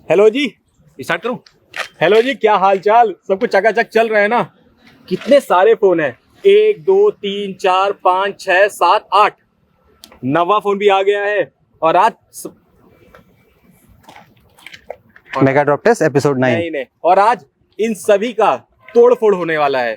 Hello जी, start करूं? Hello जी, क्या हाल चाल? सब कुछ चकाचक चल रहा है ना? कितने सारे फोन हैं? 1 2 3 4 5 6 7 8 नवा फोन भी आ गया है। और आज मेगा ड्रॉप टेस्ट एपिसोड 9। नहीं, और आज इन सभी का तोड़ फोड़ होने वाला है।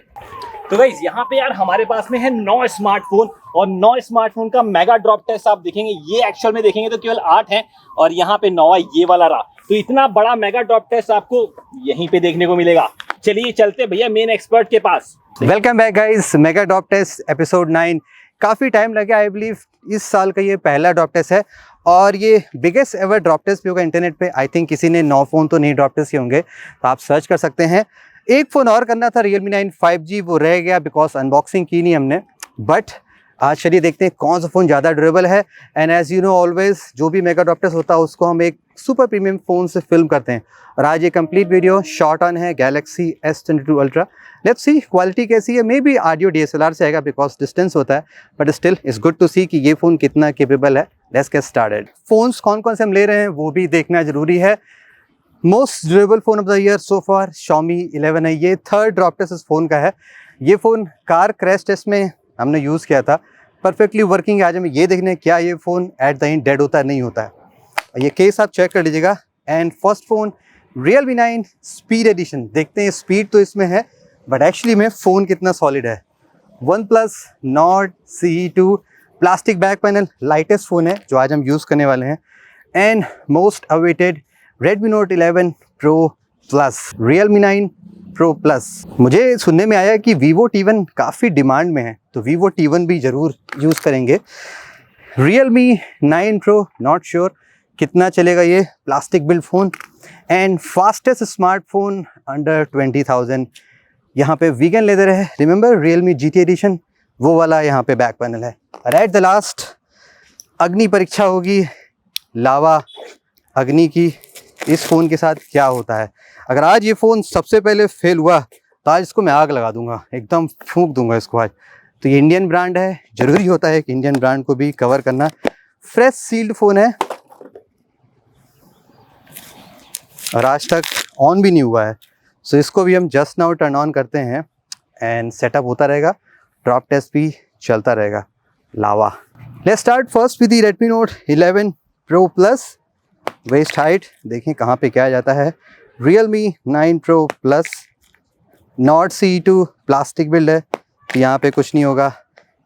तो गाइस यहाँ पे यार हमारे पास में है 9 स्मार्टफोन और 9 स्मार्टफोन का मेगा ड्रॉप टेस्ट आप देखेंगे। ये एक्चुअल में देखेंगे तो केवल 8 हैं और यहाँ पे 9 ये वाला रहा। तो इतना बड़ा मेगा ड्रॉप टेस्ट आपको यहीं पे देखने को मिलेगा। चलिए चलते भैया मेन एक्सपर्ट के पास। Welcome back guys, mega drop test episode 9। काफ़ी टाइम लगे, आई बिलीव इस साल का ये पहला ड्रॉप टेस्ट है और ये बिगेस्ट एवर ड्रॉप टेस्ट भी होगा इंटरनेट पे। आई थिंक किसी ने 9 फ़ोन तो नहीं ड्रॉप टेस्ट किए होंगे, तो आप सर्च कर सकते हैं। एक फ़ोन और करना था Realme 9 5G, वो रह गया बिकॉज अनबॉक्सिंग की नहीं हमने। बट आज चलिए देखते हैं कौन सा फ़ोन ज़्यादा ड्यूरेबल है। And as you know always जो भी मेगा ड्रॉप टेस्ट होता है उसको हम एक सुपर प्रीमियम फ़ोन से फिल्म करते हैं। और आज ये कंप्लीट वीडियो शॉट ऑन है Galaxy S22 Ultra। Let's see quality कैसी है। मे बी ऑडियो DSLR से आएगा बिकॉज डिस्टेंस होता है, but still it's good to see कि ये फ़ोन कितना केपेबल है। Let's get started. फ़ोन्स कौन कौन से हम ले रहे हैं वो भी देखना जरूरी है। Most durable phone off the year so far Xiaomi 11 है। ये थर्ड ड्रॉप टेस्ट इस फ़ोन का है। ये फ़ोन कार क्रैश टेस्ट में हमने यूज़ किया था, परफेक्टली वर्किंग है। आज हमें ये देखने क्या ये phone at the end dead होता है नहीं होता है। ये केस आप चेक कर लीजिएगा। And first phone Realme 9 speed edition. देखते हैं स्पीड तो इसमें है बट एक्चुअली में फ़ोन कितना सॉलिड है। OnePlus Nord CE2 plastic back panel, lightest phone है जो आज हम यूज़ करने वाले हैं। And most awaited Redmi Note 11 Pro Plus, Realme 9 Pro Plus। मुझे सुनने में आया कि Vivo T1 काफ़ी डिमांड में है, तो Vivo T1 भी ज़रूर यूज़ करेंगे। Realme 9 Pro नॉट श्योर कितना चलेगा ये plastic build phone. And fastest smartphone under 20,000। यहाँ पे वीगन लेदर है, रिमेंबर Realme GT एडिशन, वो वाला यहाँ पे बैक पैनल है। और एट द लास्ट अग्नि परीक्षा होगी, लावा अग्नि की। इस फ़ोन के साथ क्या होता है? अगर आज ये फ़ोन सबसे पहले फेल हुआ तो आज इसको मैं आग लगा दूंगा, एकदम फूंक दूंगा इसको आज। तो ये इंडियन ब्रांड है, ज़रूरी होता है कि इंडियन ब्रांड को भी कवर करना। फ्रेश सील्ड फ़ोन है और आज तक ऑन भी नहीं हुआ है। सो इसको भी हम जस्ट नाउ टर्न ऑन करते हैं एंड सेटअप होता रहेगा, ड्रॉप टेस्ट भी चलता रहेगा। Lava. Let's start first with the Redmi Note 11 Pro Plus। Waist height देखें कहाँ पे क्या जाता है। Realme 9 Pro Plus Nord CE2 plastic build है, यहाँ पे कुछ नहीं होगा।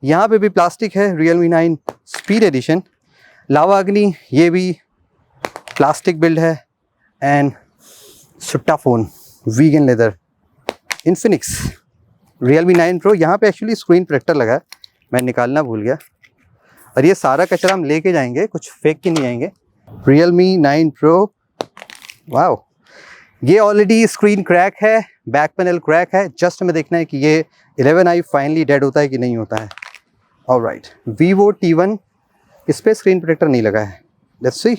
यहाँ पे भी प्लास्टिक है, Realme 9 स्पीड एडिशन। लावा अग्नि ये भी प्लास्टिक बिल्ड है। And Sutta phone vegan leather Infinix Realme 9 Pro। यहाँ पे एक्चुअली स्क्रीन प्रोटेक्टर लगा है, मैं निकालना भूल गया। और ये सारा कचरा हम लेके जाएंगे, कुछ फेंक के नहीं आएंगे। Realme 9 Pro, wow. ये ऑलरेडी स्क्रीन क्रैक है, बैक पैनल क्रैक है। जस्ट हमें देखना है कि ये 11i फाइनली डेड होता है कि नहीं होता है। ऑलराइट, Vivo T1 इस पर स्क्रीन प्रोटेक्टर नहीं लगा है। लेट्स सी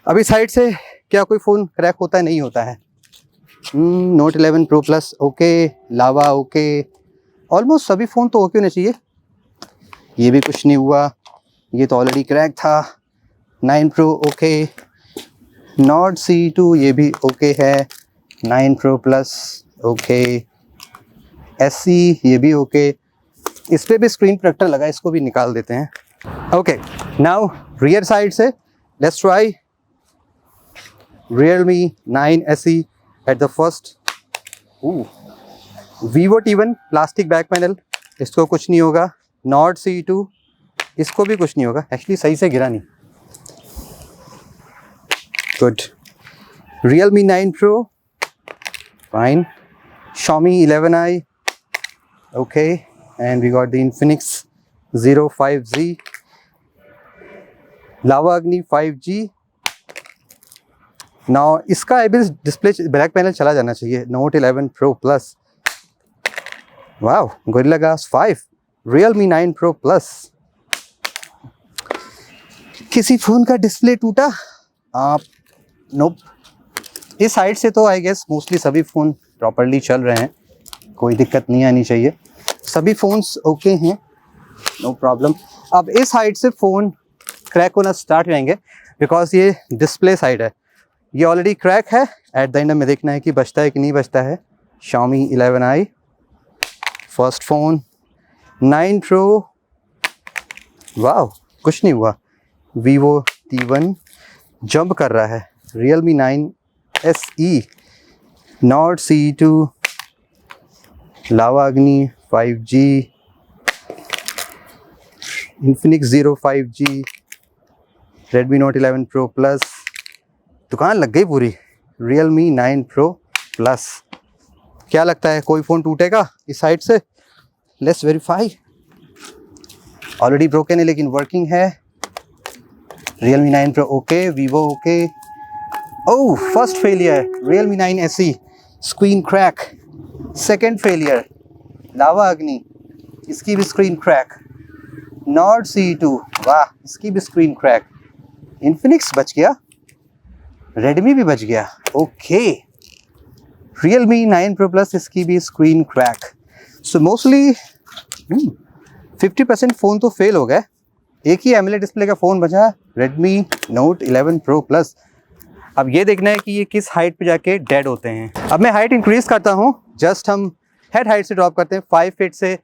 अभी साइड से क्या कोई फ़ोन क्रैक होता है नहीं होता है। Note 11 Pro Plus ओके, लावा ओके, ऑलमोस्ट सभी फ़ोन तो ओके होने चाहिए। ये भी कुछ नहीं हुआ, ये तो ऑलरेडी क्रैक था। 9 Pro ओके, Nord CE2 ये भी ओके है। 9 Pro Plus ओके, SE ये भी ओके। इस पर भी स्क्रीन प्रोटेक्टर लगा, इसको भी निकाल देते हैं। ओके, नाउ रियर साइड से let's try Realme 9 SE at the first. Vivo T1 plastic back panel, इसको कुछ नहीं होगा। Nord CE2 इसको भी कुछ नहीं होगा, एक्चुअली सही से गिरा नहीं। Good. Realme 9 Pro fine. Xiaomi 11i okay, and we got the Infinix 05Z। Lava Agni 5G। Now इसका IPS डिस्प्ले बैक पैनल चला जाना चाहिए। Note 11 Pro Plus, wow. Gorilla Glass 5 Realme 9 Pro Plus। किसी फ़ोन का डिस्प्ले टूटा? आप नोप। इस साइड से तो आई गेस मोस्टली सभी फ़ोन प्रॉपरली चल रहे हैं, कोई दिक्कत नहीं आनी चाहिए। सभी फ़ोन्स ओके हैं, नो प्रॉब्लम। अब इस साइड से फ़ोन क्रैक होना स्टार्ट हो जाएंगे बिकॉज ये डिस्प्ले साइड है। ये ऑलरेडी क्रैक है, एट द एंड में देखना है कि बचता है कि नहीं बचता है। Xiaomi 11i first phone 9 Pro, वाह कुछ नहीं हुआ। Vivo T1 जंप कर रहा है। Realme 9 SE, Nord CE2, Lava Agni 5G, Infinix Zero 5G, Redmi Note 11 Pro Plus, दुकान लग गई पूरी। Realme 9 Pro Plus, क्या लगता है कोई फ़ोन टूटेगा इस साइड से? Let's verify. ऑलरेडी ब्रोकन है लेकिन वर्किंग है। Realme 9 Pro okay, Vivo okay. Oh first failure Realme 9 SE, screen crack. Second failure Lava Agni, इसकी भी स्क्रीन क्रैक। Nord CE2, वाह इसकी भी स्क्रीन क्रैक। Infinix बच गया, Redmi भी बच गया, ओके। Realme 9 Pro Plus, इसकी भी screen crack. So mostly 50% phone तो फेल हो गए। एक ही AMOLED डिस्प्ले का फ़ोन बचा, Redmi Note 11 Pro Plus। अब ये देखना है कि ये किस हाइट पे जाके डेड होते हैं। अब मैं हाइट इंक्रीज़ करता हूँ, जस्ट हम हेड हाइट से ड्रॉप करते हैं 5 फीट से।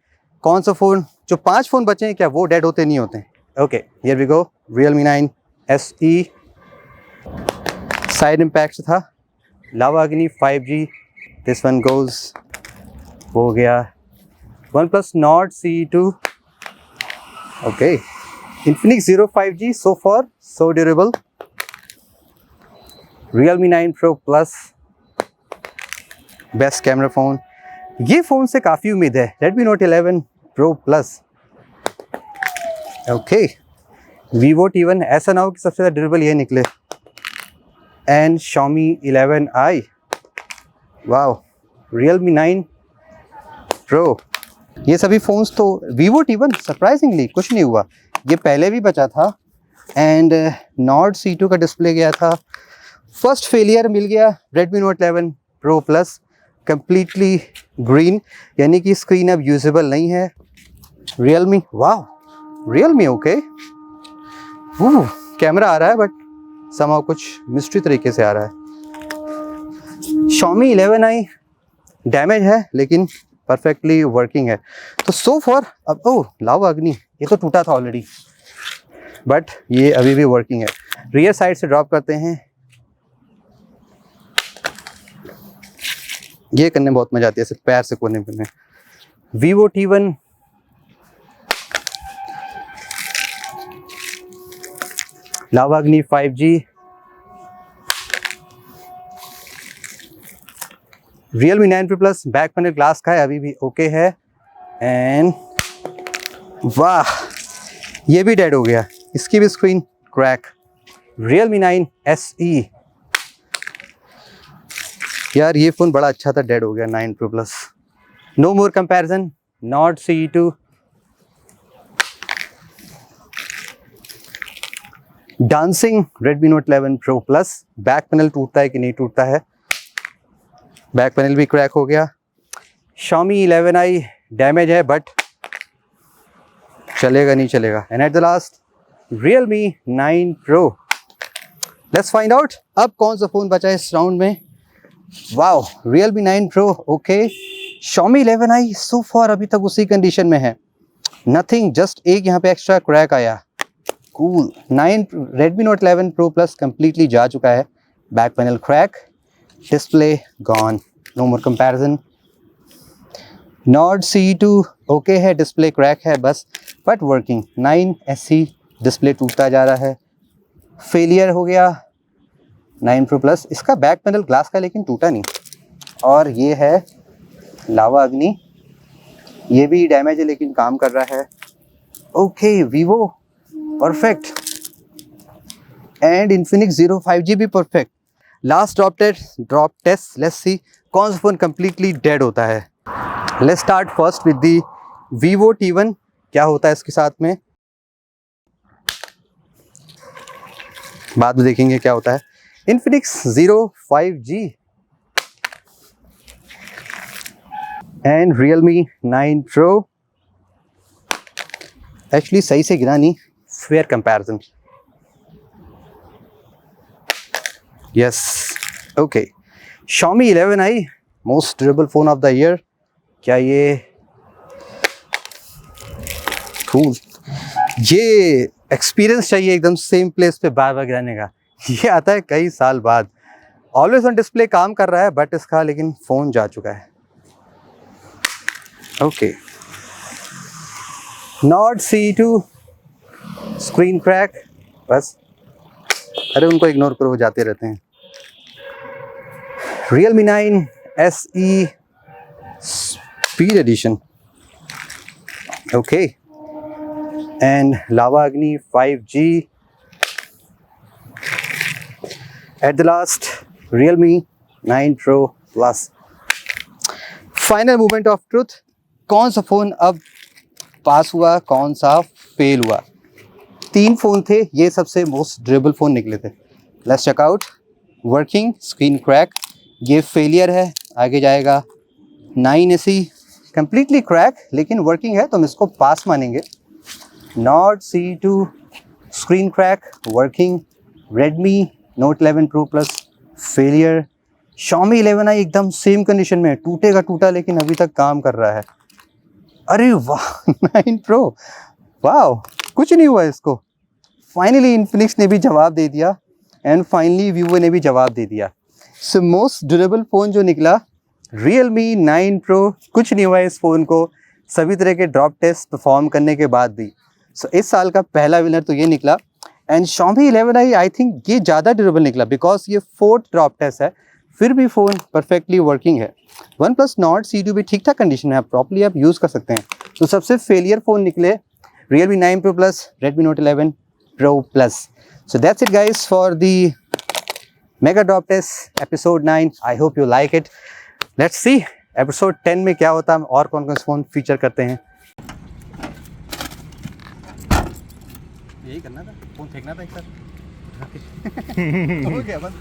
कौन सा फ़ोन, जो 5 फ़ोन बचे हैं क्या वो डेड होते नहीं होते? Okay here we go. Realme 9 SE side impact था। Lava Agni 5G, this one goes, हो गया। OnePlus Nord CE2, okay. Infinix Zero 5G, so far so durable। Realme 9 Pro Plus, best camera phone. ये फ़ोन से काफ़ी उम्मीद है, Redmi Note 11 Pro Plus, okay. Vivo T1, ऐसा ना हो कि सबसे ज़्यादा ड्यूरेबल ये निकले। And Xiaomi 11i, wow. Realme 9 Pro, ये सभी फ़ोन्स तो। Vivo T1 सरप्राइजिंगली कुछ नहीं हुआ, ये पहले भी बचा था। एंड Nord CE2 का डिस्प्ले गया था। फर्स्ट फेलियर मिल गया Redmi Note 11 Pro Plus, completely green, यानी कि स्क्रीन अब यूजेबल नहीं है। Realme, वाह Realme ओके। कैमरा आ रहा है बट समाव कुछ मिस्ट्री तरीके से आ रहा है। Xiaomi 11i डैमेज है लेकिन परफेक्टली वर्किंग है। तो सो फॉर अब ओह लावा अग्नि, ये तो टूटा था ऑलरेडी बट ये अभी भी वर्किंग है। रियर साइड से ड्रॉप करते हैं, ये करने में बहुत मजा आती है, सिर्फ पैर से कोने में। Vivo T1, लावा Agni 5G, Realme 9 Pro Plus, back panel glass का है, अभी भी ओके है। एंड वाह ये भी डेड हो गया, इसकी भी स्क्रीन क्रैक। Realme 9 SE, यार ये फ़ोन बड़ा अच्छा था, डेड हो गया 9 Pro Plus। No more comparison. Nord CE2, dancing Redmi Note 11 Pro Plus, back panel टूटता है कि नहीं टूटता है, बैक पैनल भी क्रैक हो गया। Xiaomi 11i डैमेज है बट चलेगा नहीं चलेगा। And at the last Realme 9 Pro। Let's find out अब कौन सा फ़ोन बचा है इस राउंड में। Wow Realme 9 Pro okay. Xiaomi 11i so for अभी तक उसी कंडीशन में है, नथिंग, जस्ट एक यहाँ पे एक्स्ट्रा क्रैक आया, cool. Redmi Note 11 Pro Plus completely जा चुका है, back panel crack, display gone, no more comparison. Nord CE2 okay है, डिस्प्ले क्रैक है बस बट वर्किंग। 9 SE डिस्प्ले टूटता जा रहा है, फेलियर हो गया 9 Pro Plus, इसका बैक पैनल ग्लास का लेकिन टूटा नहीं। और ये है लावा अग्नि, ये भी डैमेज है लेकिन काम कर रहा है, okay. Vivo perfect and Infinix Zero 5G भी perfect. Last drop test, let's see कौन सा फ़ोन कंप्लीटली डेड होता है। Let's start first with the Vivo T1, क्या होता है इसके साथ में बाद में देखेंगे क्या होता है। Infinix Zero 5G and Realme 9 Pro, actually सही से गिरा नहीं, fair comparison. Yes okay Xiaomi 11i most durable phone of the year. क्या ये कूल ये एक्सपीरियंस चाहिए एकदम सेम प्लेस पे बार बार गिराने का। ये आता है कई साल बाद। ऑलवेज ऑन डिस्प्ले काम कर रहा है बट इसका लेकिन फ़ोन जा चुका है। Okay Nord CE2 screen crack बस, अरे उनको इग्नोर करो, वो जाते रहते हैं। Realme 9 SE Speed Edition okay and Lava Agni 5G at the last Realme 9 Pro Plus। Final moment of truth, कौन सा फ़ोन अब पास हुआ, कौन सा फेल हुआ। 3 फ़ोन थे, ये सबसे मोस्ट ड्यूरेबल फ़ोन निकले थे। Let's check out. Working screen crack, ये फेलियर है, आगे जाएगा। 9 SE कम्प्लीटली क्रैक लेकिन वर्किंग है तो हम इसको पास मानेंगे। Nord CE2 screen crack working. Redmi Note 11 Pro Plus failure. Xiaomi 11i एकदम सेम कंडीशन में, टूटेगा टूटा लेकिन अभी तक काम कर रहा है। अरे वाह 9 Pro वाह, कुछ नहीं हुआ इसको। फाइनली इन्फिनिक्स ने भी जवाब दे दिया एंड फाइनली Vivo ने भी जवाब दे दिया। सो मोस्ट ड्यूरेबल फ़ोन जो निकला Realme 9 Pro, कुछ नहीं हुआ इस फ़ोन को सभी तरह के ड्रॉप टेस्ट परफॉर्म करने के बाद भी। सो इस साल का पहला विनर तो ये निकला। And Xiaomi 11i I think ये ज़्यादा ड्यूरेबल निकला बिकॉज ये 4th ड्रॉप टेस्ट है, फिर भी फ़ोन परफेक्टली वर्किंग है। OnePlus Nord CE2 भी ठीक ठाक कंडीशन है, प्रॉपर्ली आप यूज़ कर सकते हैं। तो सबसे फेलियर फ़ोन निकले Realme 9 Pro Plus, Redmi Note 11 Pro Plus। So that's it guys for the Mega Drop Test episode 9। I hope you like it। Let's see episode 10 में क्या होता है और कौन कौन से फ़ोन फीचर करते हैं। यही करना था, फ़ोन फेंकना था एक साथ। हो गया बस।